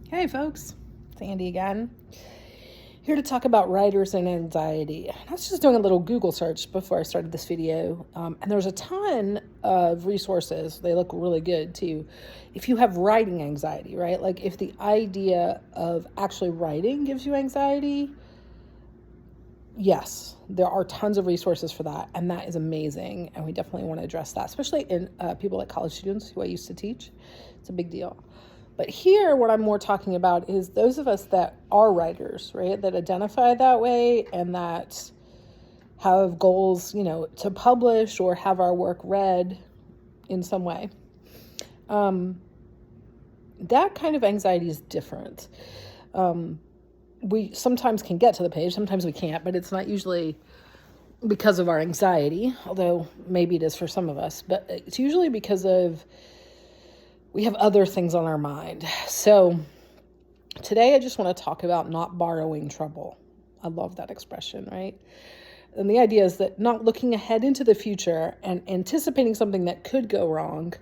Hey folks, it's Andy again. Here to talk about writers and anxiety. I was just doing a little Google search before I started this video, and there's a ton of resources. They look really good too. If you have writing anxiety, right? Like if the idea of actually writing gives you anxiety, yes, there are tons of resources for that, and that is amazing. And we definitely want to address that, especially in people like college students who I used to teach. It's a big deal. But here, what I'm more talking about is those of us that are writers, right? That identify that way and that have goals, to publish or have our work read in some way. That kind of anxiety is different. We sometimes can get to the page, sometimes we can't, but it's not usually because of our anxiety, although maybe it is for some of us, but it's usually because of we have other things on our mind. So today I just want to talk about not borrowing trouble. I love that expression, right? And the idea is that not looking ahead into the future and anticipating something that could go wrong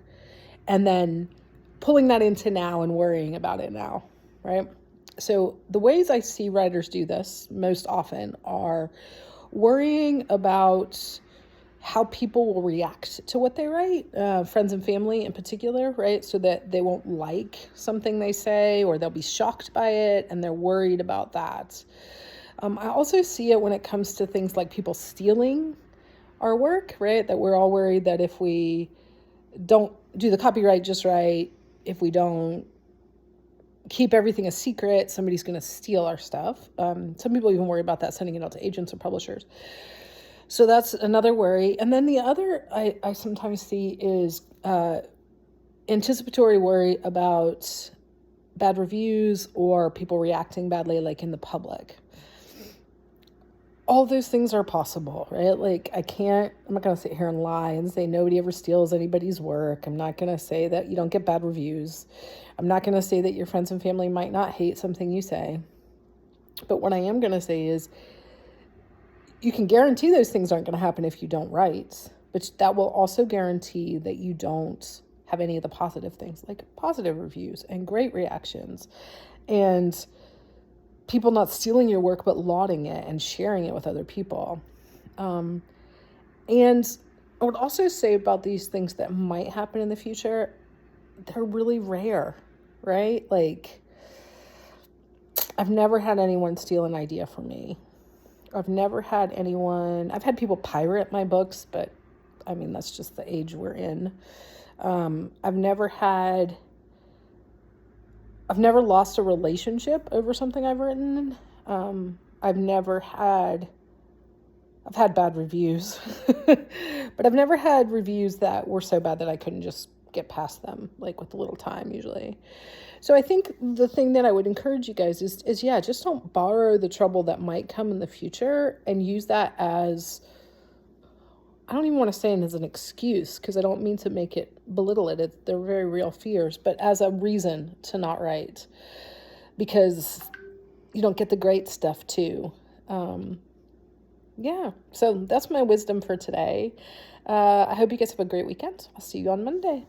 and then pulling that into now and worrying about it now, right? So the ways I see writers do this most often are worrying about how people will react to what they write, friends and family in particular, right? So that they won't like something they say or they'll be shocked by it and they're worried about that. I also see it when it comes to things like people stealing our work, right? That we're all worried that if we don't do the copyright just right, if we don't keep everything a secret, somebody's going to steal our stuff. Some people even worry about that, sending it out to agents or publishers. So that's another worry. And then the other I sometimes see is anticipatory worry about bad reviews or people reacting badly, like in the public. All those things are possible, right? Like I'm not going to sit here and lie and say nobody ever steals anybody's work. I'm not going to say that you don't get bad reviews. I'm not going to say that your friends and family might not hate something you say. But what I am going to say is you can guarantee those things aren't going to happen if you don't write, but that will also guarantee that you don't have any of the positive things like positive reviews and great reactions and people not stealing your work, but lauding it and sharing it with other people. And I would also say about these things that might happen in the future, they're really rare, right? Like I've never had anyone steal an idea from me. I've had people pirate my books, but I mean, that's just the age we're in. I've never lost a relationship over something I've written. I've had bad reviews, but I've never had reviews that were so bad that I couldn't just get past them, like with a little time usually. So I think the thing that I would encourage you guys is just don't borrow the trouble that might come in the future and use that as, I don't even want to say it as an excuse because I don't mean to make it belittle it. They're very real fears, but as a reason to not write because you don't get the great stuff too. So that's my wisdom for today. I hope you guys have a great weekend. I'll see you on Monday.